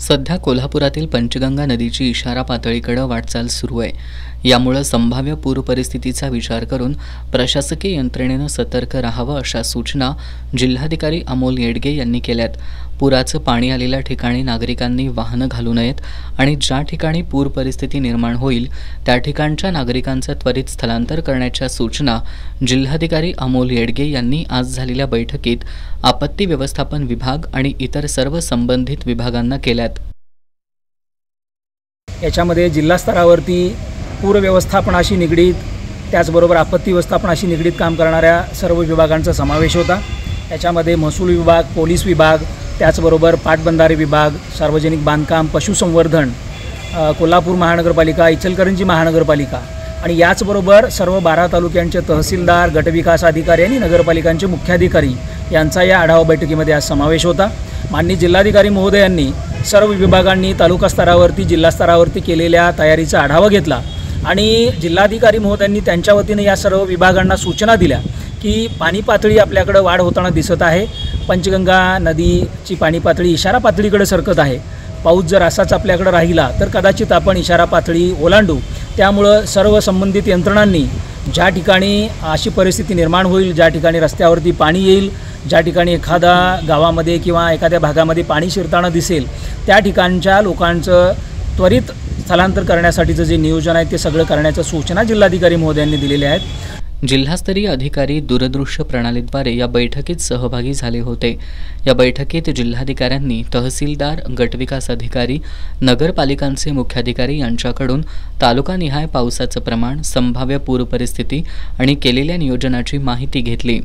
सध्या कोल्हापुरातील पंचगंगा नदीची इशारा पातळीकडे वाटचाल सुरू आहे। यामुळे संभाव्य पूर परिस्थितीचा विचार करून प्रशासकीय यंत्रणेने सतर्क राहावं अशा सूचना जिल्हाधिकारी अमोल येडगे यांनी केल्यात। पुराचं पाणी आलेल्या ठिकाणी नागरिकांनी वाहनं घालू नयेत आणि ज्या ठिकाणी पूर परिस्थिती निर्माण होईल त्या ठिकाणच्या नागरिकांचं त्वरित स्थलांतर करण्याच्या सूचना जिल्हाधिकारी अमोल येडगे यांनी आज झालेल्या बैठकीत आपत्ती व्यवस्थापन विभाग आणि इतर सर्व संबंधित विभागांना केल्यात। याच्यामध्ये जिल्हा स्तरावरती पूर व्यवस्थापनाशी निगडीत त्याचबरोबर आपत्ती व्यवस्थापनाशी निगडीत काम करणाऱ्या सर्व विभागांचा समावेश होता। याच्यामध्ये महसूल विभाग, पोलीस विभाग, त्याचबरोबर पाटबंधारे विभाग, सार्वजनिक बांधकाम, पशुसंवर्धन, कोल्हापूर महानगरपालिका, इचलकरंजी महानगरपालिका आणि याचबरोबर सर्व 12 तालुक्यांचे तहसीलदार, गटविकास अधिकारी आणि नगरपालिकांचे मुख्याधिकारी यांचा या आढावा बैठकीमध्ये आज समावेश होता। माननीय जिल्हाधिकारी महोदयांनी सर्व विभागांनी तालुका स्तरावरती, जिल्हा स्तरावरती केलेल्या तयारीचा आढावा घेतला आणि जिल्हाधिकारी महोदयांनी त्यांच्या वतीने या सर्व विभागांना सूचना दिल्या की पाणी पातळी आपल्याकडे वाढ होताना दिसत आहे। पंचगंगा नदीची पाणी पातळी इशारा पातळीकडे सरकत आहे। पाऊस जर असाच आपल्याकडे राहिला तर कदाचित आपण इशारा पातळी ओलांडू। त्यामुळे सर्व संबंधित यंत्रणांनी ज्या ठिकाणी अशी परिस्थिती निर्माण होईल, ज्या ठिकाणी रस्त्यावरती पाणी येईल, ज्या ठिकाणी एखादा गावामध्ये किंवा एखाद्या भागामध्ये पाणी शिरताना दिसेल त्या ठिकाणच्या लोकांचं त्वरित स्थलांतर करण्यासाठीचं जे नियोजन आहे ते सगळं करण्याच्या सूचना जिल्हाधिकारी महोदयांनी दिलेल्या आहेत। जिल्हास्तरीय अधिकारी दूरदृश्य प्रणालीद्वारे या बैठकीत सहभागी झाले होते। या बैठकीत जिल्हाधिकाऱ्यांनी तहसीलदार, गटविकास अधिकारी, नगरपालिकांचे मुख्याधिकारी यांच्याकडून तालुकानिहाय पावसाचं प्रमाण, संभाव्य पूर परिस्थिती आणि केलेल्या नियोजनाची माहिती घेतली।